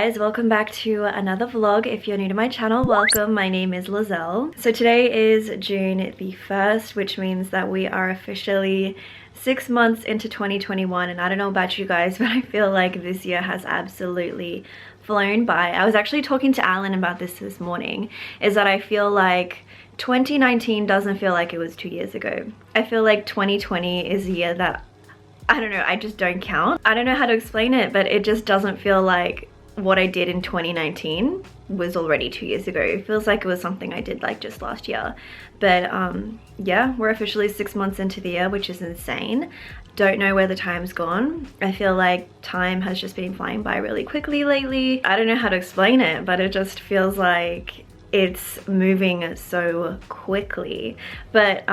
guys, welcome back to another vlog. If you're new to my channel, welcome. My name is Lizelle. So today is June the 1st, which means that we are officially 6 months into 2021, and I don't know about you guys, but I feel like this year has absolutely flown by. I was actually talking to Alan about this morning, is that I feel like 2019 doesn't feel like it was 2 years ago. I feel like 2020 is a year that, I don't know, I just don't count. I don't know how to explain it, but it just doesn't feel like what I did in 2019 was already 2 years ago. It feels like it was something I did like just last year. But yeah, we're officially 6 months into the year, which is insane. Don't know where the time's gone. I feel like time has just been flying by really quickly lately. I don't know how to explain it, but it just feels like it's moving so quickly. But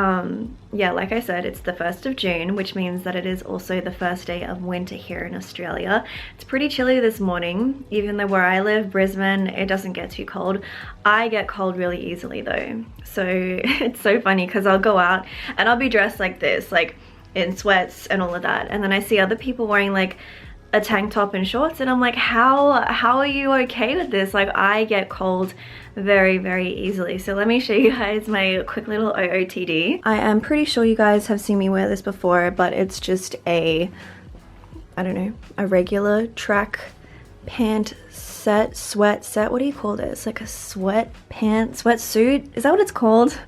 yeah, like I said, it's the 1st of June, which means that it is also the first day of winter here in Australia. It's pretty chilly this morning, even though where I live, Brisbane, it doesn't get too cold. I get cold really easily though. So it's so funny because I'll go out and I'll be dressed like this, like in sweats and all of that, and then I see other people wearing like a tank top and shorts, and I'm like, how are you okay with this? Like, I get cold very, very easily. So let me show you guys my quick little OOTD. I am pretty sure you guys have seen me wear this before, but it's just a, I don't know, a regular track pant set, sweat set. What do you call this? Like a sweat pant, sweatsuit? Is that what it's called?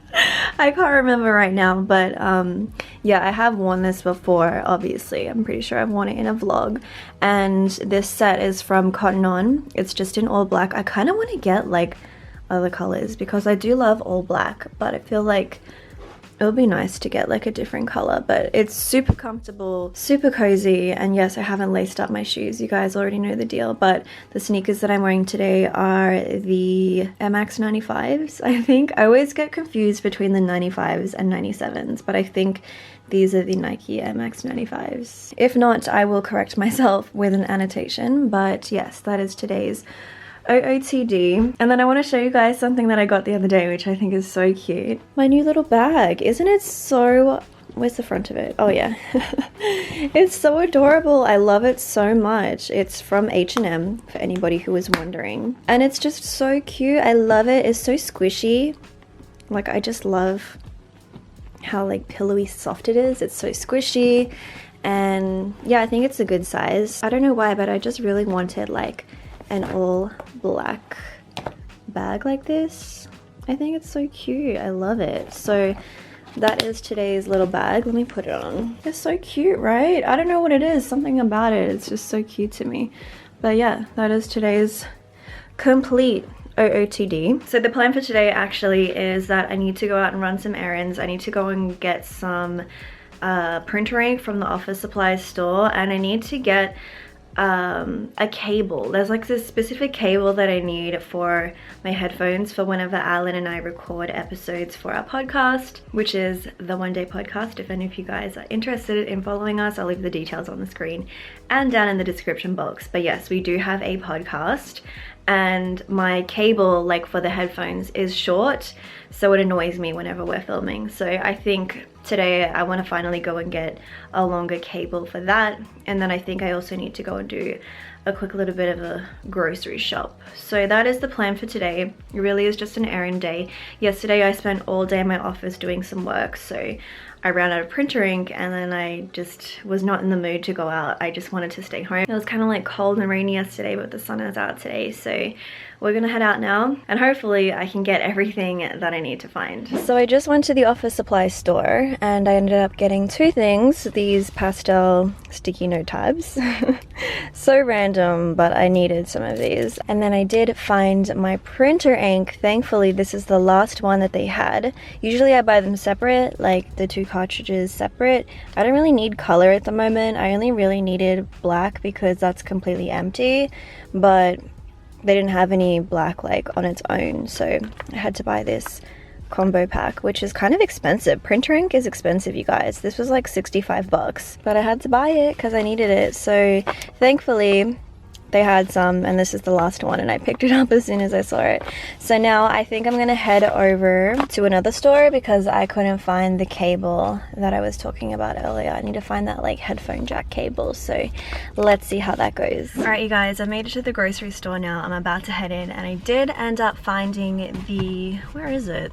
I can't remember right now, but yeah, I have worn this before, obviously. I'm pretty sure I've worn it in a vlog. And this set is from Cotton On. It's just in all black. I kind of want to get like other colors because I do love all black, but I feel like it would be nice to get like a different color. But it's super comfortable, super cozy, and yes, I haven't laced up my shoes. You guys already know the deal, but the sneakers that I'm wearing today are the Air Max 95s, I think. I always get confused between the 95s and 97s, but I think these are the Nike Air Max 95s. If not, I will correct myself with an annotation, but yes, that is today's OOTD. And then I want to show you guys something that I got the other day, which I think is so cute. My new little bag. Isn't it so... Where's the front of it? Oh yeah. It's so adorable. I love it so much. It's from H&M, for anybody who was wondering. And it's just so cute. I love it. It's so squishy. Like, I just love how like pillowy soft it is. It's so squishy. And yeah, I think it's a good size. I don't know why, but I just really wanted like an all black bag like this. I think it's so cute. I love it. So that is today's little bag. Let me put it on. It's so cute, right? I don't know what it is. Something about it. It's just so cute to me. But yeah, that is today's complete OOTD. So the plan for today actually is that I need to go out and run some errands. I need to go and get some printer ink from the office supplies store, and I need to get a cable. There's like this specific cable that I need for my headphones for whenever Alan and I record episodes for our podcast, which is the One Day Podcast. If any of you guys are interested in following us, I'll leave the details on the screen and down in the description box. But yes, we do have a podcast, and my cable, like for the headphones, is short, so it annoys me whenever we're filming. So I think today I want to finally go and get a longer cable for that, and then I think I also need to go and do a quick little bit of a grocery shop. So that is the plan for today. It really is just an errand day. Yesterday I spent all day in my office doing some work, so I ran out of printer ink, and then I just was not in the mood to go out. I just wanted to stay home. It was kind of like cold and rainy yesterday, but the sun is out today, so we're gonna head out now, and hopefully I can get everything that I need to find. So I just went to the office supply store, and I ended up getting two things. These pastel sticky note tabs. So random, but I needed some of these. And then I did find my printer ink. Thankfully, this is the last one that they had. Usually I buy them separate, like the two cartridges separate. I don't really need color at the moment. I only really needed black because that's completely empty, but they didn't have any black like on its own, so I had to buy this combo pack, which is kind of expensive. Printer ink is expensive, you guys. This was like 65 bucks, but I had to buy it because I needed it. So thankfully they had some, and this is the last one, and I picked it up as soon as I saw it. So now I think I'm gonna head over to another store because I couldn't find the cable that I was talking about earlier. I need to find that like headphone jack cable, so let's see how that goes. All right, you guys, I made it to the grocery store now. I'm about to head in, and I did end up finding the, where is it?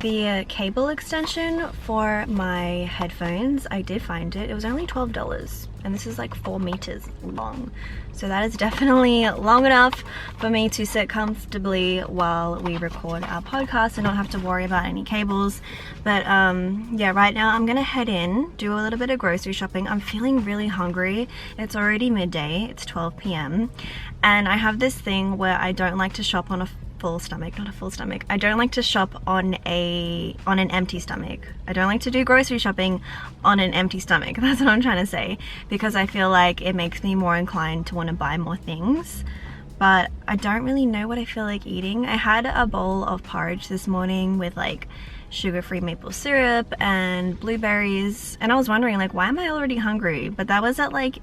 The cable extension for my headphones. I did find it. It was only $12, and this is like 4 meters long. So that is definitely long enough for me to sit comfortably while we record our podcast and not have to worry about any cables. But yeah, right now I'm gonna head in, do a little bit of grocery shopping. I'm feeling really hungry. It's already midday, it's 12 p.m. and I have this thing where I don't like to shop on a full stomach, not a full stomach. I don't like to shop on an empty stomach. I don't like to do grocery shopping on an empty stomach. That's what I'm trying to say, because I feel like it makes me more inclined to want to buy more things, but I don't really know what I feel like eating. I had a bowl of porridge this morning with like sugar-free maple syrup and blueberries, and I was wondering like, why am I already hungry? But that was at like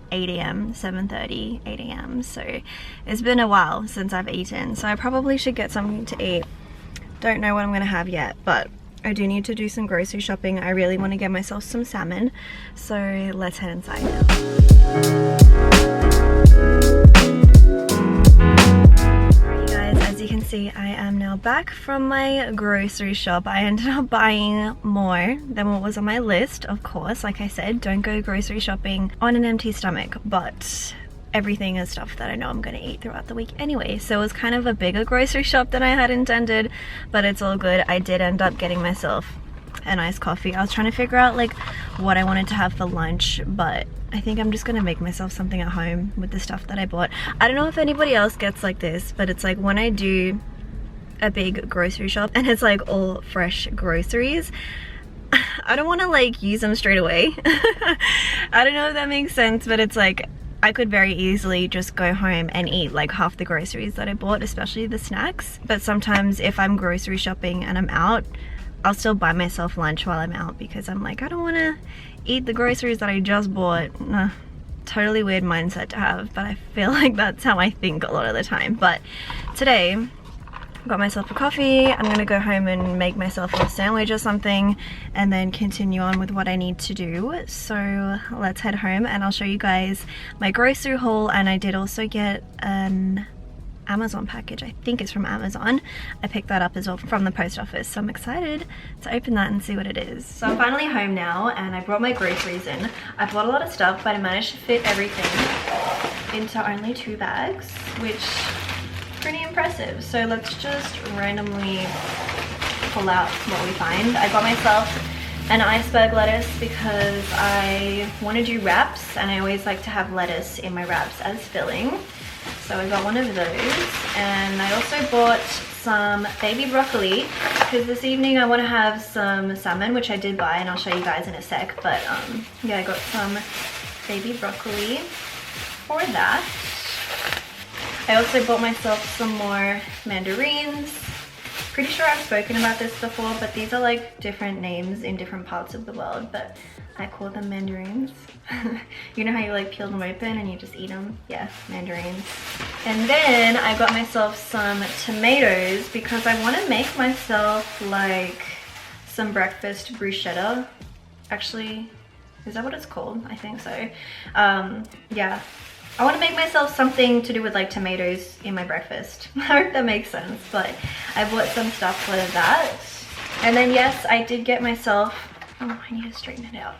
8 a.m, 7:30, 8 a.m. So it's been a while since I've eaten, so I probably should get something to eat. Don't know what I'm gonna have yet, but I do need to do some grocery shopping. I really want to get myself some salmon, so let's head inside now. As you can see, I am now back from my grocery shop. I ended up buying more than what was on my list, of course. Like I said, don't go grocery shopping on an empty stomach, but everything is stuff that I know I'm gonna eat throughout the week anyway. So it was kind of a bigger grocery shop than I had intended, but it's all good. I did end up getting myself a nice coffee. I was trying to figure out like what I wanted to have for lunch, but I think I'm just gonna make myself something at home with the stuff that I bought. I don't know if anybody else gets like this, but it's like when I do a big grocery shop and it's like all fresh groceries, I don't want to like use them straight away. I don't know if that makes sense, but it's like I could very easily just go home and eat like half the groceries that I bought, especially the snacks. But sometimes if I'm grocery shopping and I'm out, I'll still buy myself lunch while I'm out because I'm like, I don't want to eat the groceries that I just bought. Totally weird mindset to have, but I feel like that's how I think a lot of the time. But today, I got myself a coffee. I'm gonna go home and make myself a sandwich or something and then continue on with what I need to do. So let's head home and I'll show you guys my grocery haul. And I did also get an Amazon package. I think it's from Amazon. I picked that up as well from the post office, so I'm excited to open that and see what it is. So I'm finally home now and I brought my groceries in. I bought a lot of stuff, but I managed to fit everything into only 2 bags, which is pretty impressive. So let's just randomly pull out what we find. I got myself an iceberg lettuce because I want to do wraps and I always like to have lettuce in my wraps as filling. So I got one of those, and I also bought some baby broccoli because this evening I want to have some salmon, which I did buy and I'll show you guys in a sec. But yeah, I got some baby broccoli for that. I also bought myself some more mandarins. Pretty sure I've spoken about this before, but these are like different names in different parts of the world, but I call them mandarins. You know how you like peel them open and you just eat them? Yeah, mandarins. And then I got myself some tomatoes because I want to make myself like some breakfast bruschetta. Actually, is that what it's called? I think so. Yeah. I want to make myself something to do with like tomatoes in my breakfast. I hope that makes sense, but I bought some stuff for that. And then yes, I did get myself, oh, I need to straighten it out.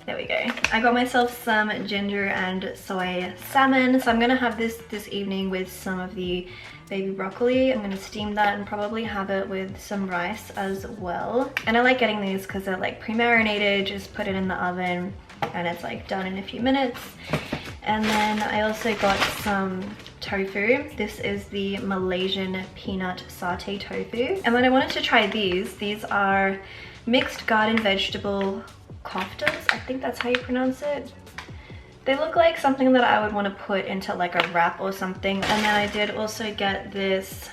There we go. I got myself some ginger and soy salmon. So I'm gonna have this evening with some of the baby broccoli. I'm gonna steam that and probably have it with some rice as well. And I like getting these because they're like pre-marinated, just put it in the oven and it's like done in a few minutes. And then I also got some tofu. This is the Malaysian peanut satay tofu. And then I wanted to try these. These are mixed garden vegetable koftas. I think that's how you pronounce it. They look like something that I would want to put into like a wrap or something. And then I did also get this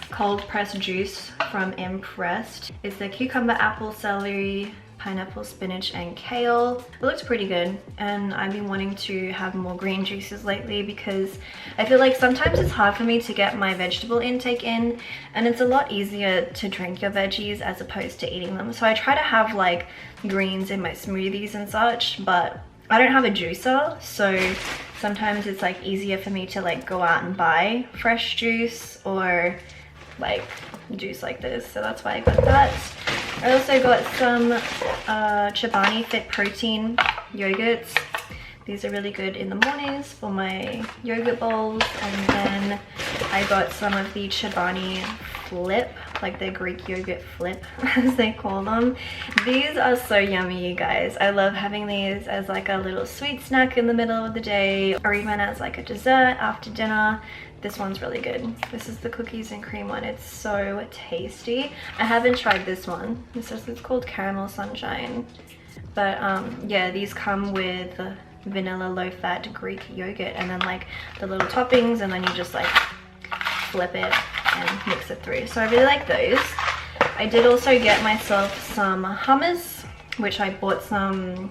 cold pressed juice from Impressed. It's the cucumber, apple, celery, pineapple, spinach, and kale. It looks pretty good, and I've been wanting to have more green juices lately because I feel like sometimes it's hard for me to get my vegetable intake in, and it's a lot easier to drink your veggies as opposed to eating them. So I try to have like greens in my smoothies and such, but I don't have a juicer, so sometimes it's like easier for me to like go out and buy fresh juice or like juice like this, so that's why I got that. I also got some Chobani Fit Protein yogurts. These are really good in the mornings for my yogurt bowls. And then I got some of the Chobani Flip, like the Greek yogurt flip as they call them. These are so yummy, you guys. I love having these as like a little sweet snack in the middle of the day, or even as like a dessert after dinner. This one's really good. This is the cookies and cream one. It's so tasty. I haven't tried this one. It's called Caramel Sunshine. But yeah, these come with vanilla low-fat Greek yogurt and then like the little toppings, and then you just like flip it and mix it through. So I really like those. I did also get myself some hummus, which I bought some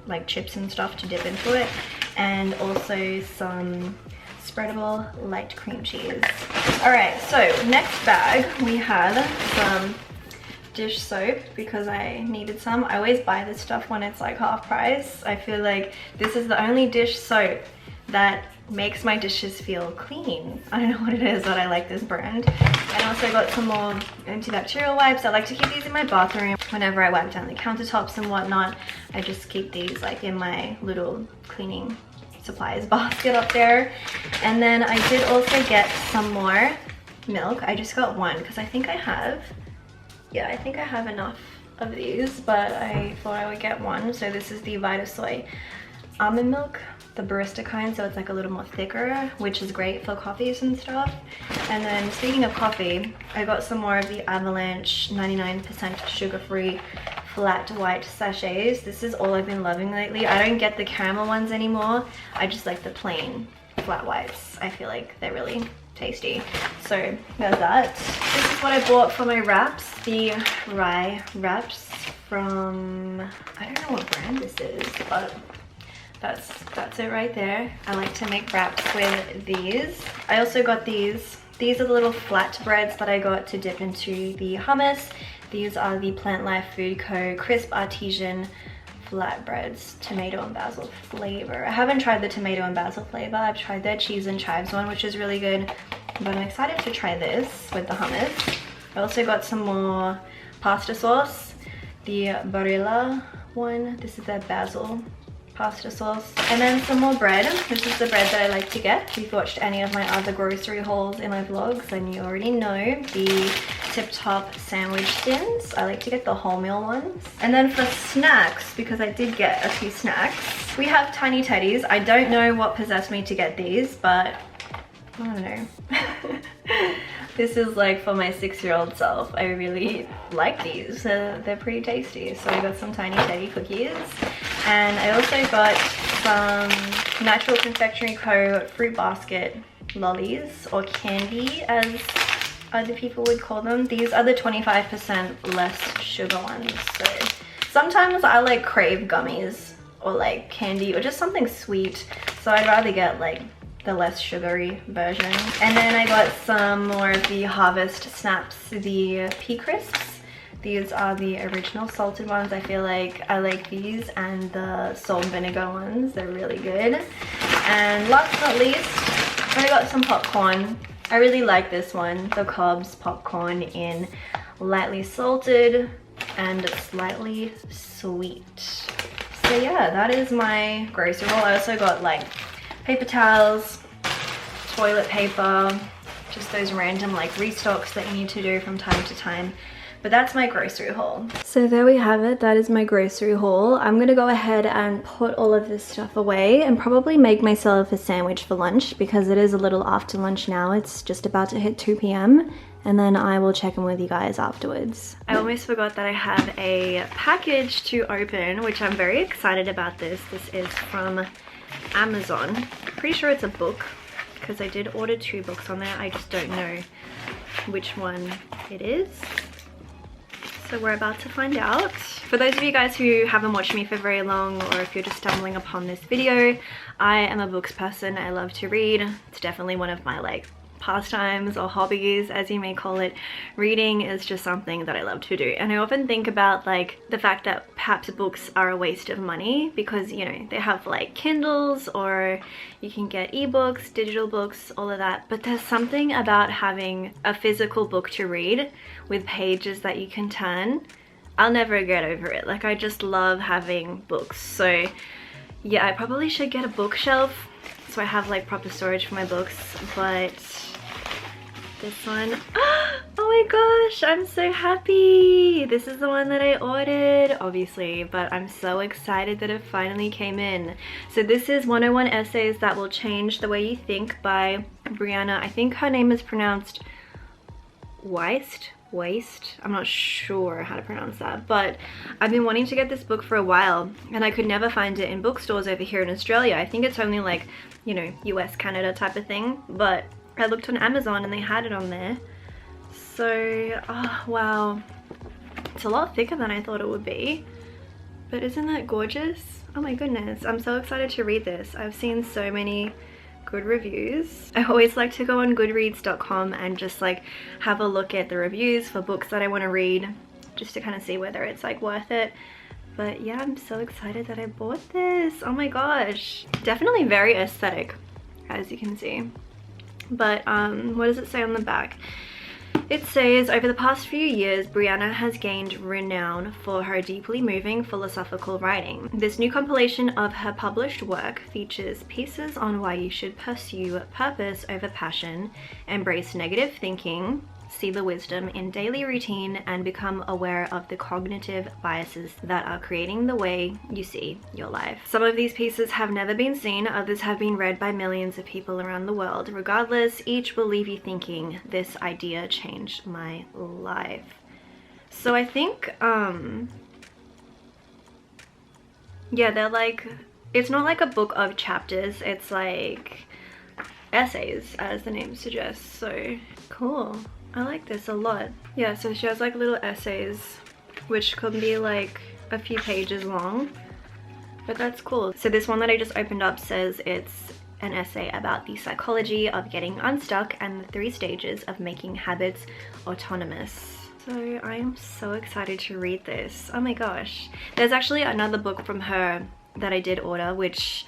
like chips and stuff to dip into it, and also some spreadable light cream cheese. All right, so next bag we had some dish soap because I needed some. I always buy this stuff when it's like half price. I feel like this is the only dish soap that makes my dishes feel clean. I don't know what it is, but I like this brand. And also got some more antibacterial wipes. I like to keep these in my bathroom. Whenever I wipe down the countertops and whatnot, I just keep these like in my little cleaning supplies basket up there. And then I did also get some more milk. I just got one because I think I have, yeah, I think I have enough of these, but I thought I would get one. So this is the Vitasoy almond milk, the barista kind, so it's like a little more thicker, which is great for coffees and stuff. And then speaking of coffee, I got some more of the Avalanche 99% sugar-free flat white sachets. This is all I've been loving lately. I don't get the caramel ones anymore. I just like the plain flat whites. I feel like they're really tasty. So there's that. This is what I bought for my wraps, the rye wraps from, I don't know what brand this is, but that's it right there. I like to make wraps with these. I also got these. These are the little flat breads that I got to dip into the hummus. These are the Plant Life Food Co. Crisp Artesian flatbreads, tomato and basil flavor. I haven't tried the tomato and basil flavor. I've tried their cheese and chives one, which is really good, but I'm excited to try this with the hummus. I also got some more pasta sauce, the Barilla one. This is their basil pasta sauce, and then some more bread. This is the bread that I like to get. If you've watched any of my other grocery hauls in my vlogs, then you already know the Tip Top sandwich tins. I like to get the wholemeal ones. And then for snacks, because I did get a few snacks, we have Tiny Teddies. I don't know what possessed me to get these, but I don't know. This is like for my 6-year-old self. I really like these. They're pretty tasty. So I got some Tiny Teddy cookies. And I also got some Natural Confectionery Co. Fruit Basket lollies, or candy as other people would call them. These are the 25% less sugar ones. So sometimes I like crave gummies or like candy or just something sweet. So I'd rather get like the less sugary version. And then I got some more of the Harvest Snaps, the pea crisps. These are the original salted ones. I feel like I like these and the salt and vinegar ones. They're really good. And last but not least, I got some popcorn. I really like this one, the Cobb's popcorn in lightly salted and slightly sweet. So yeah, that is my grocery haul. I also got like paper towels, toilet paper, just those random like restocks that you need to do from time to time. But that's my grocery haul. So there we have it. That is my grocery haul. I'm gonna go ahead and put all of this stuff away and probably make myself a sandwich for lunch because it is a little after lunch now. It's just about to hit 2 p.m. and then I will check in with you guys afterwards. I almost forgot that I have a package to open, which I'm very excited about this. This is from Amazon. I'm pretty sure it's a book because I did order 2 books on there. I just don't know which one it is. So we're about to find out. For those of you guys who haven't watched me for very long, or if you're just stumbling upon this video, I am a books person. I love to read. It's definitely one of my like pastimes or hobbies, as you may call it. Reading is just something that I love to do, and I often think about like the fact that perhaps books are a waste of money because, you know, they have like Kindles, or you can get ebooks, digital books, all of that, but there's something about having a physical book to read with pages that you can turn. I'll never get over it. Like, I just love having books. So yeah, I probably should get a bookshelf so I have like proper storage for my books. But this one, oh my gosh, I'm so happy. This is the one that I ordered, obviously, but I'm so excited that it finally came in. So this is 101 Essays That Will Change the Way You Think by Brianna. I think her name is pronounced Waste. I'm not sure how to pronounce that, but I've been wanting to get this book for a while and I could never find it in bookstores over here in Australia. I think it's only like, you know, US, Canada type of thing, but I looked on Amazon and they had it on there. So, oh wow, it's a lot thicker than I thought it would be, but isn't that gorgeous? Oh my goodness, I'm so excited to read this. I've seen so many good reviews. I always like to go on goodreads.com and just like have a look at the reviews for books that I want to read, just to kind of see whether it's like worth it. But yeah, I'm so excited that I bought this. Oh my gosh, definitely very aesthetic, as you can see. But what does it say on the back? It says, over the past few years, Brianna has gained renown for her deeply moving philosophical writing. This new compilation of her published work features pieces on why you should pursue purpose over passion, embrace negative thinking, see the wisdom in daily routine, and become aware of the cognitive biases that are creating the way you see your life. Some of these pieces have never been seen, others have been read by millions of people around the world. Regardless, each will leave you thinking, this idea changed my life. So I think, yeah, they're like, it's not like a book of chapters, it's like essays, as the name suggests. So cool. I like this a lot. Yeah, so she has like little essays which could be like a few pages long, but that's cool. So this one that I just opened up says it's an essay about the psychology of getting unstuck and the 3 stages of making habits autonomous. So I am so excited to read this. Oh my gosh. There's actually another book from her that I did order, which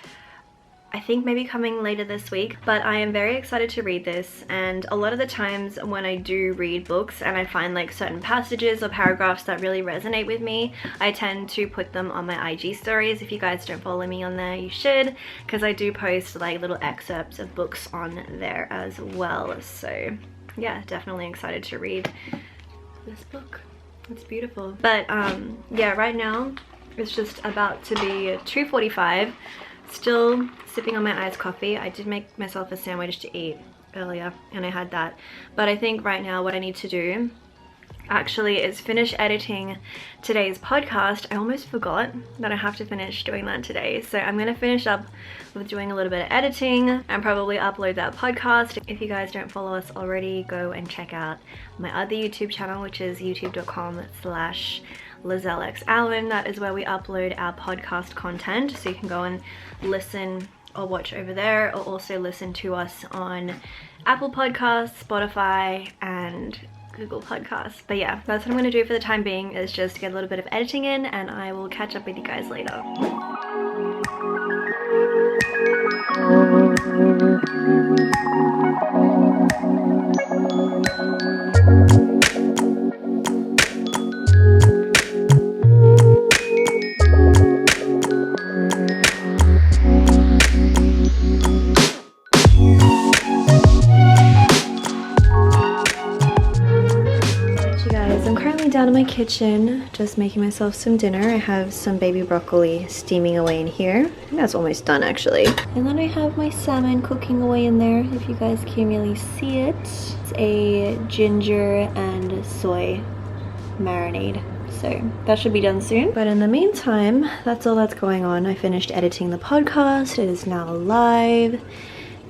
I think maybe coming later this week, but I am very excited to read this. And a lot of the times when I do read books and I find like certain passages or paragraphs that really resonate with me, I tend to put them on my IG stories. If you guys don't follow me on there, you should, because I do post like little excerpts of books on there as well. So yeah, definitely excited to read this book. It's beautiful. But yeah, right now it's just about to be 2:45. Still sipping on my iced coffee. I did make myself a sandwich to eat earlier and I had that, but I think right now what I need to do actually is finish editing today's podcast. I almost forgot that I have to finish doing that today, so I'm gonna finish up with doing a little bit of editing and probably upload that podcast. If you guys don't follow us already, go and check out my other YouTube channel, which is youtube.com/LEIZELxALLAN. That is where we upload our podcast content, so you can go and listen or watch over there, or also listen to us on Apple Podcasts, Spotify, and Google Podcasts. But yeah, that's what I'm going to do for the time being, is just get a little bit of editing in, and I will catch up with you guys later. Down in my kitchen, just making myself some dinner. I have some baby broccoli steaming away in here. I think that's almost done actually. And then I have my salmon cooking away in there, if you guys can really see it. It's a ginger and soy marinade, so that should be done soon. But in the meantime, that's all that's going on. I finished editing the podcast. It is now live.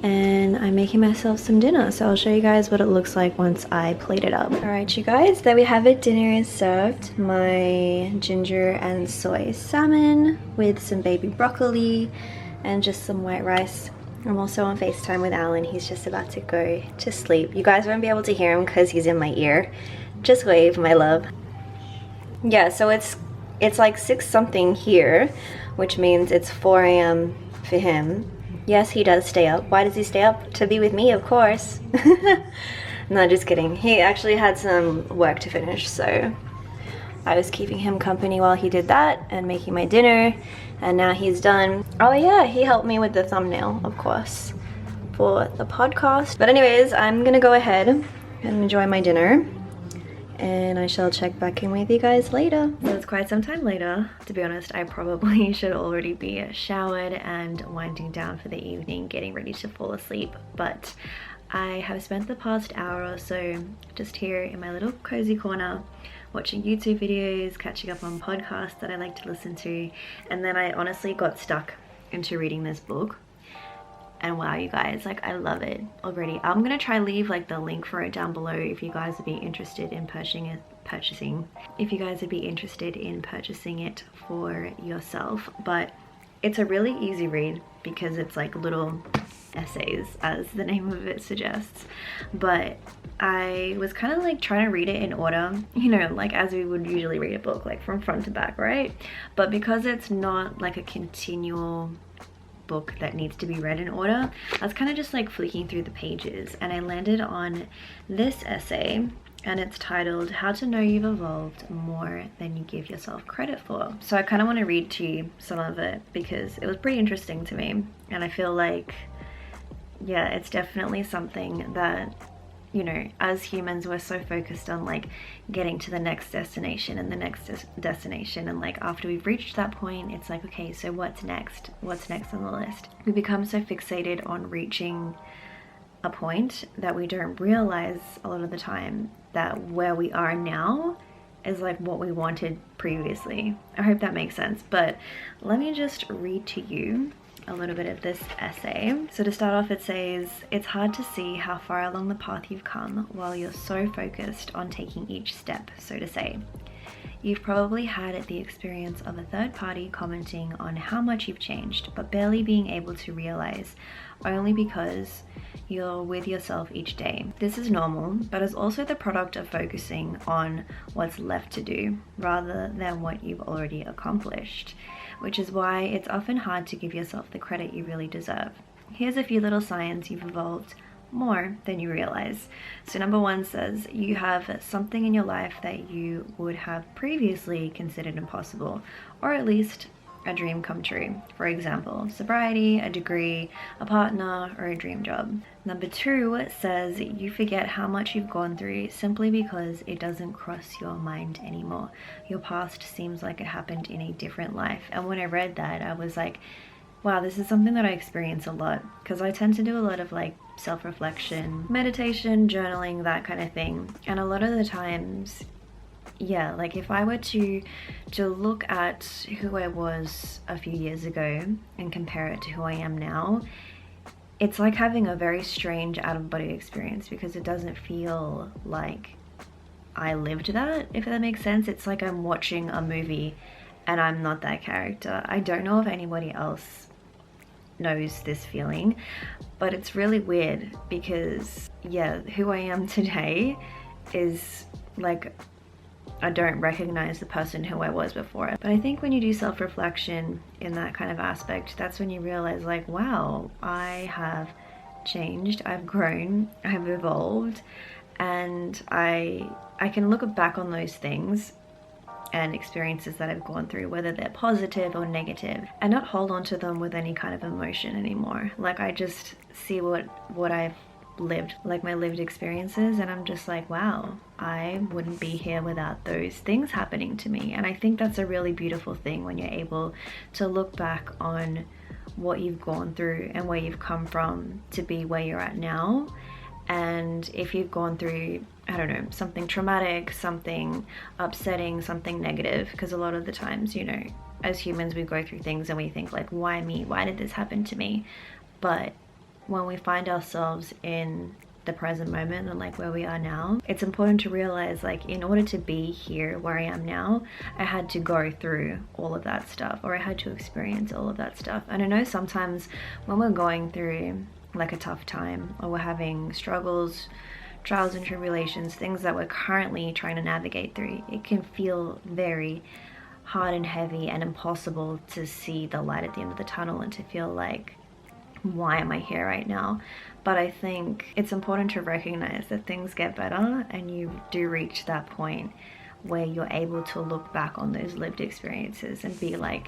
and I'm making myself some dinner, so I'll show you guys what it looks like once I plate it up. Alright you guys, there we have it. Dinner is served. My ginger and soy salmon with some baby broccoli and just some white rice. I'm also on FaceTime with Alan. He's just about to go to sleep. You guys won't be able to hear him because he's in my ear. Just wave, my love. Yeah, so it's like 6 something here, which means it's 4 a.m. for him. Yes, he does stay up. Why does he stay up? To be with me, of course. No, just kidding. He actually had some work to finish, so I was keeping him company while he did that and making my dinner, and now he's done. Oh yeah, he helped me with the thumbnail, of course, for the podcast. But anyways, I'm gonna go ahead and enjoy my dinner, and I shall check back in with you guys later. So it's quite some time later. To be honest, I probably should already be showered and winding down for the evening, getting ready to fall asleep, but I have spent the past hour or so just here in my little cozy corner watching YouTube videos, catching up on podcasts that I like to listen to, and then I honestly got stuck into reading this book. And wow, you guys, like, I love it already. I'm gonna try leave like the link for it down below if you guys would be interested in purchasing it for yourself. But it's a really easy read because it's like little essays, as the name of it suggests. But I was kind of like trying to read it in order, you know, like as we would usually read a book, like from front to back, right? But because it's not like a continual book that needs to be read in order, I was kind of just like flicking through the pages, and I landed on this essay, and it's titled How to Know You've Evolved More Than You Give Yourself Credit For. So I kind of want to read to you some of it because it was pretty interesting to me, and I feel like, yeah, it's definitely something that, you know, as humans, we're so focused on like getting to the next destination and the next destination, and like after we've reached that point, it's like, okay, so what's next on the list? We become so fixated on reaching a point that we don't realize a lot of the time that where we are now is like what we wanted previously. I hope that makes sense, but let me just read to you a little bit of this essay. So to start off, it says, it's hard to see how far along the path you've come while you're so focused on taking each step, so to say. You've probably had the experience of a third party commenting on how much you've changed, but barely being able to realize, only because you're with yourself each day. This is normal, but is also the product of focusing on what's left to do rather than what you've already accomplished, which is why it's often hard to give yourself the credit you really deserve. Here's a few little signs you've evolved more than you realize. So number 1 says you have something in your life that you would have previously considered impossible, or at least a dream come true. For example, sobriety, a degree, a partner, or a dream job. Number 2 says you forget how much you've gone through simply because it doesn't cross your mind anymore. Your past seems like it happened in a different life. And when I read that, I was like, wow, this is something that I experience a lot, because I tend to do a lot of like self-reflection, meditation, journaling, that kind of thing. And a lot of the times, yeah, like if I were to look at who I was a few years ago and compare it to who I am now, it's like having a very strange out-of-body experience, because it doesn't feel like I lived that, if that makes sense. It's like I'm watching a movie and I'm not that character. I don't know if anybody else knows this feeling, but it's really weird because, yeah, who I am today is like, I don't recognize the person who I was before. But I think when you do self-reflection in that kind of aspect, that's when you realize like, wow, I have changed, I've grown, I've evolved, and I can look back on those things and experiences that I've gone through, whether they're positive or negative, and not hold on to them with any kind of emotion anymore. Like I just see what I've lived, like my lived experiences, and I'm just like, wow, I wouldn't be here without those things happening to me. And I think that's a really beautiful thing when you're able to look back on what you've gone through and where you've come from to be where you're at now. And if you've gone through, I don't know, something traumatic, something upsetting, something negative, because a lot of the times, you know, as humans we go through things and we think like, why me? Why did this happen to me? But when we find ourselves in the present moment and like where we are now, it's important to realize like in order to be here where I am now, I had to go through all of that stuff, or I had to experience all of that stuff. And I know sometimes when we're going through like a tough time, or we're having struggles, trials and tribulations, things that we're currently trying to navigate through, it can feel very hard and heavy and impossible to see the light at the end of the tunnel, and to feel like, why am I here right now? But I think it's important to recognize that things get better, and you do reach that point where you're able to look back on those lived experiences and be like,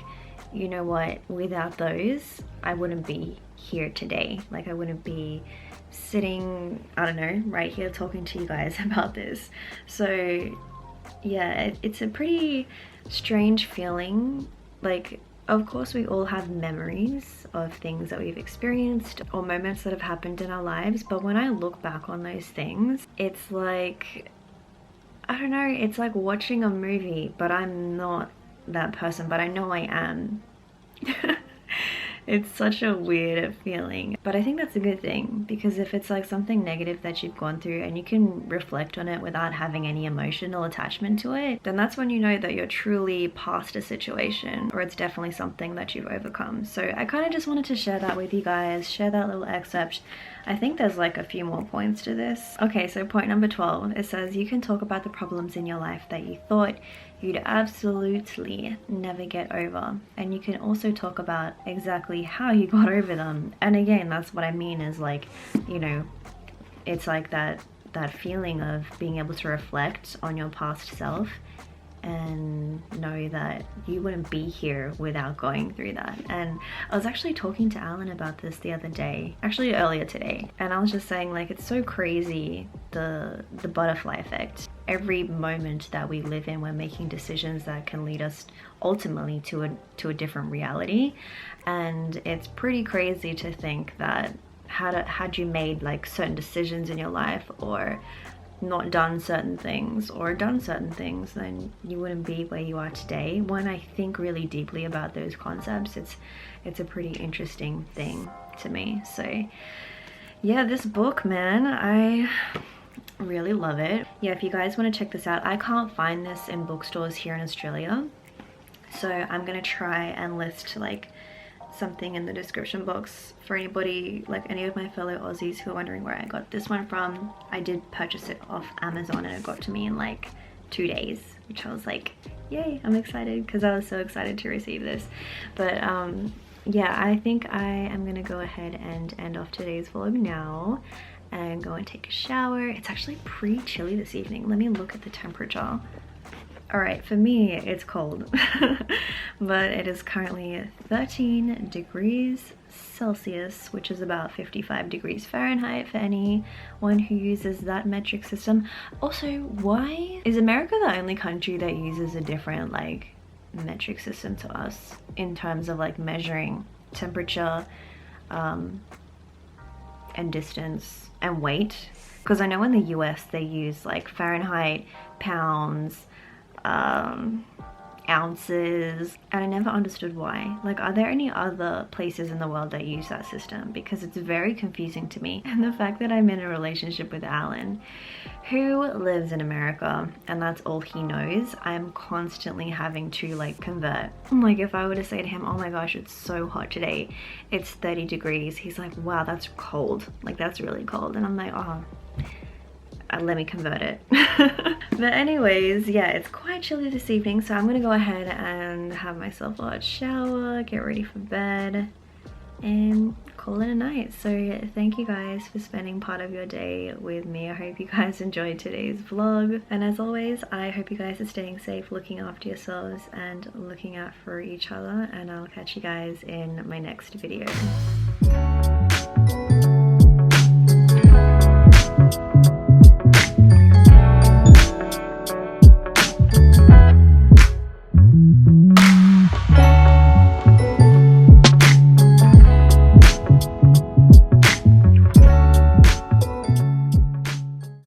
you know what, without those I wouldn't be here today. Like I wouldn't be sitting, I don't know, right here talking to you guys about this. So yeah, it's a pretty strange feeling. Like, of course we all have memories of things that we've experienced or moments that have happened in our lives, but when I look back on those things, it's like, I don't know, it's like watching a movie, but I'm not that person, but I know I am. It's such a weird feeling, but I think that's a good thing, because if it's like something negative that you've gone through and you can reflect on it without having any emotional attachment to it, then that's when you know that you're truly past a situation, or it's definitely something that you've overcome. So I kind of just wanted to share that with you guys, share that little excerpt. I think there's like a few more points to this. Okay, so point number 12, it says you can talk about the problems in your life that you thought you'd absolutely never get over, and you can also talk about exactly how you got over them. And again, that's what I mean is like, you know, it's like that feeling of being able to reflect on your past self and know that you wouldn't be here without going through that. And I was actually talking to Alan about this the other day, actually earlier today, and I was just saying like, it's so crazy, the butterfly effect. Every moment that we live in, we're making decisions that can lead us ultimately to a different reality. And it's pretty crazy to think that had you made like certain decisions in your life, or not done certain things, or done certain things, then you wouldn't be where you are today. When I think really deeply about those concepts, it's a pretty interesting thing to me. So yeah, this book, man, I really love it. Yeah, if you guys want to check this out, I can't find this in bookstores here in Australia, so I'm gonna try and list like something in the description box for anybody, like any of my fellow Aussies who are wondering where I got this one from. I did purchase it off Amazon and it got to me in like 2 days, which I was like, yay, I'm excited, because I was so excited to receive this. But yeah, I think I am gonna go ahead and end off today's vlog now and go and take a shower. It's actually pretty chilly this evening. Let me look at the temperature. All right, for me, it's cold, but it is currently 13 degrees Celsius, which is about 55 degrees Fahrenheit for anyone who uses that metric system. Also, why is America the only country that uses a different like metric system to us in terms of like measuring temperature and distance and weight? Because I know in the US they use like Fahrenheit, pounds, ounces, and I never understood why. Like, are there any other places in the world that use that system? Because it's very confusing to me. And the fact that I'm in a relationship with Alan, who lives in America, and that's all he knows, I'm constantly having to like convert. Like, if I were to say to him, oh my gosh, it's so hot today, it's 30 degrees, he's like, wow, that's cold, like that's really cold. And I'm like, oh, let me convert it. But anyways, yeah, it's quite chilly this evening, so I'm gonna go ahead and have myself a hot shower, get ready for bed, and call it a night. So thank you guys for spending part of your day with me. I hope you guys enjoyed today's vlog, and as always, I hope you guys are staying safe, looking after yourselves and looking out for each other, and I'll catch you guys in my next video.